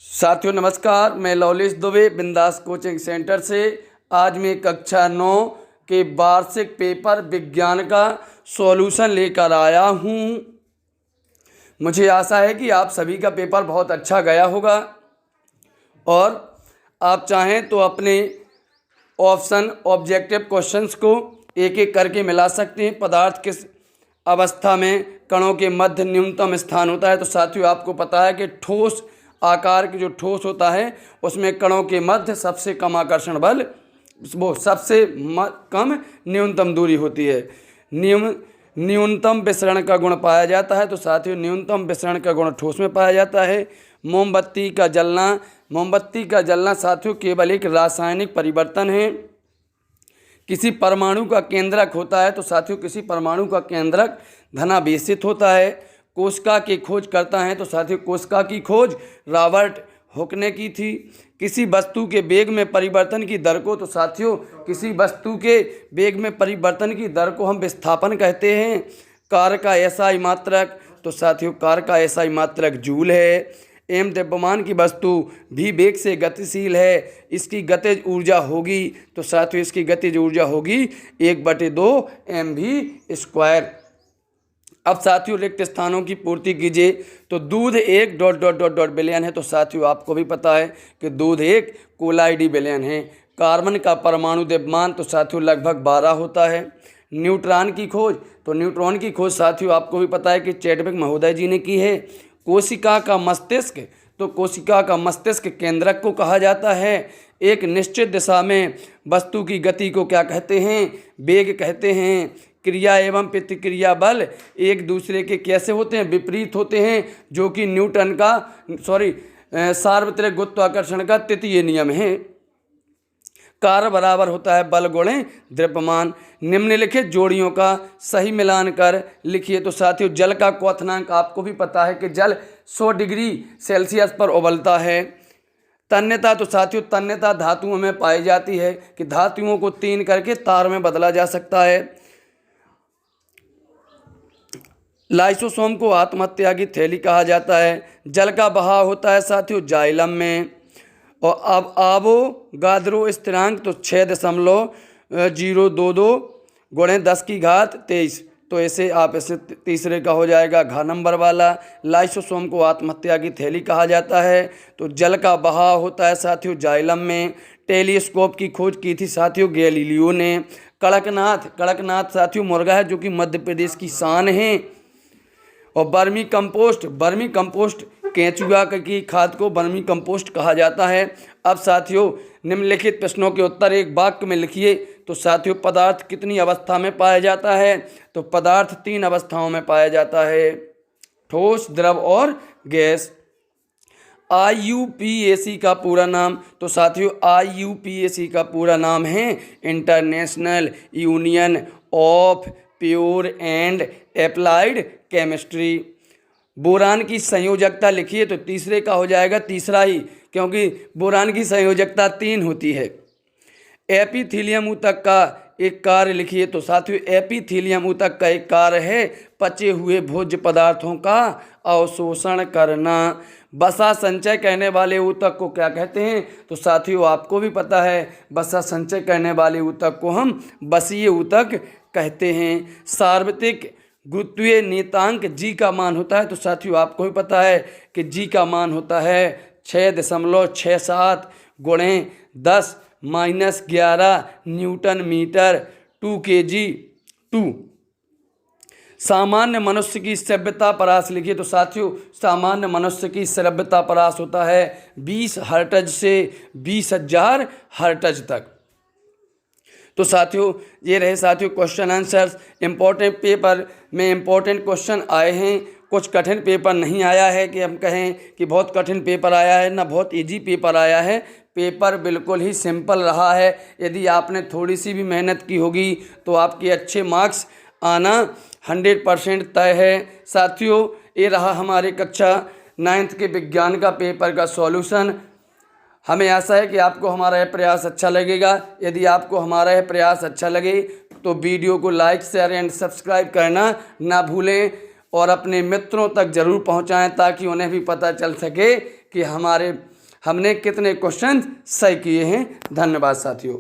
साथियों नमस्कार, मैं लवलेश दुबे बिंदास कोचिंग सेंटर से आज मैं कक्षा 9 के वार्षिक पेपर विज्ञान का सॉल्यूशन लेकर आया हूँ। मुझे आशा है कि आप सभी का पेपर बहुत अच्छा गया होगा और आप चाहें तो अपने ऑप्शन ऑब्जेक्टिव क्वेश्चंस को एक एक करके मिला सकते हैं। पदार्थ किस अवस्था में कणों के मध्य न्यूनतम स्थान होता है। तो साथियों आपको पता है कि ठोस आकार की जो ठोस होता है उसमें कणों के मध्य सबसे कम आकर्षण बल वो सबसे कम न्यूनतम दूरी होती है। न्यूनतम विसरण का गुण पाया जाता है। तो साथियों न्यूनतम विसरण का गुण ठोस में पाया जाता है। मोमबत्ती का जलना साथियों केवल एक रासायनिक परिवर्तन है। किसी परमाणु का केंद्रक होता है। तो साथियों किसी परमाणु का केंद्रक धनावेशित होता है। कोशिका की खोज करता है। तो साथियों कोशिका की खोज रॉबर्ट हुक ने की थी। किसी वस्तु के वेग में परिवर्तन की दर को, तो साथियों किसी वस्तु के वेग में परिवर्तन की दर को हम विस्थापन कहते हैं। कार्य का एसआई मात्रक, तो साथियों कार्य का एसआई मात्रक जूल है। एम द्रव्यमान की वस्तु भी वेग से गतिशील है। इसकी गतिज ऊर्जा होगी, तो साथियों इसकी गतिज ऊर्जा होगी 1/2 mv²। अब साथियों रिक्त स्थानों की पूर्ति कीजिए। तो दूध एक ... बिलियन है। तो साथियों आपको भी पता है कि दूध एक कोलाइडी बिलियन है। कार्बन का परमाणु द्रव्यमान, तो साथियों लगभग 12 होता है। न्यूट्रॉन की खोज, तो न्यूट्रॉन की खोज साथियों आपको भी पता है कि चैडविक महोदय जी ने की है। कोशिका का मस्तिष्क, तो कोशिका का मस्तिष्क केंद्रक को कहा जाता है। एक निश्चित दिशा में वस्तु की गति को क्या कहते हैं? वेग कहते हैं। क्रिया एवं प्रतिक्रिया बल एक दूसरे के कैसे होते हैं? विपरीत होते हैं, जो कि न्यूटन का सार्वत्रिक गुरुत्वाकर्षण का तृतीय नियम है। कार्य बराबर होता है बल गुणे द्रव्यमान। निम्नलिखित जोड़ियों का सही मिलान कर लिखिए। तो साथियों जल का क्वथनांक आपको भी पता है कि जल 100 डिग्री सेल्सियस पर उबलता है। तन्यता, तो साथियों तन्यता धातुओं में पाई जाती है कि धातुओं को 3 करके तार में बदला जा सकता है। लाइसोसोम को आत्महत्या की थैली कहा जाता है। जल का बहाव होता है साथियों जाइलम में। और अब आवोगाद्रो स्थिरांक, तो 6.022 × 10⁻23। तो ऐसे आप ऐसे तीसरे का हो जाएगा घ नंबर वाला। लाइसोसोम को आत्महत्या की थैली कहा जाता है। तो जल का बहाव होता है साथियों जाइलम में। टेलीस्कोप की खोज की थी साथियों गैलीलियो ने। कड़कनाथ साथियों मुर्गा है जो कि मध्य प्रदेश की शान है। और बर्मी कंपोस्ट केंचुआ की खाद को बर्मी कंपोस्ट कहा जाता है। अब साथियों निम्नलिखित प्रश्नों के उत्तर एक वाक्य में लिखिए। तो साथियों पदार्थ कितनी अवस्था में पाया जाता है? तो पदार्थ 3 अवस्थाओं में पाया जाता है, ठोस, द्रव और गैस। IUPAC का पूरा नाम, तो साथियों IUPAC का पूरा नाम है international union of pure and applied chemistry. Boron की संयोजकता लिखिए। तो तीसरे का हो जाएगा तीसरा ही, क्योंकि बोरान की संयोजकता 3 होती है। एपिथीलियम ऊतक का एक कार्य लिखिए। तो साथियों एपिथीलियम ऊतक का एक कार्य है पचे हुए भोज्य पदार्थों का अवशोषण करना। वसा संचय करने वाले ऊतक को क्या कहते हैं? तो साथियों आपको भी पता है वसा संचय करने वाले ऊतक को हम वसीय ऊतक कहते हैं। सार्वत्रिक गुरुत्वीय नियतांक जी का मान होता है। तो साथियों आपको भी पता है कि जी का मान होता है 6.67 × 10⁻11 न्यूटन मीटर 2 kg/2। सामान्य मनुष्य की श्रव्यता परास लिखिए। तो साथियों सामान्य मनुष्य की श्रव्यता परास होता है 20 हर्ट्ज से 20,000 हर्ट्ज तक। तो साथियों ये रहे साथियों क्वेश्चन आंसर्स। इम्पोर्टेंट पेपर में इम्पोर्टेंट क्वेश्चन आए हैं। कुछ कठिन पेपर नहीं आया है कि हम कहें कि बहुत कठिन पेपर आया है, ना बहुत इजी पेपर आया है। पेपर बिल्कुल ही सिंपल रहा है। यदि आपने थोड़ी सी भी मेहनत की होगी तो आपके अच्छे मार्क्स आना 100% तय है। साथियों ये रहा हमारे कक्षा 9th के विज्ञान का पेपर का सॉल्यूशन। हमें आशा है कि आपको हमारा यह प्रयास अच्छा लगेगा। यदि आपको हमारा यह प्रयास अच्छा लगे तो वीडियो को लाइक, शेयर एंड सब्सक्राइब करना ना भूलें और अपने मित्रों तक ज़रूर पहुंचाएं ताकि उन्हें भी पता चल सके कि हमने कितने क्वेश्चन सही किए हैं। धन्यवाद साथियों।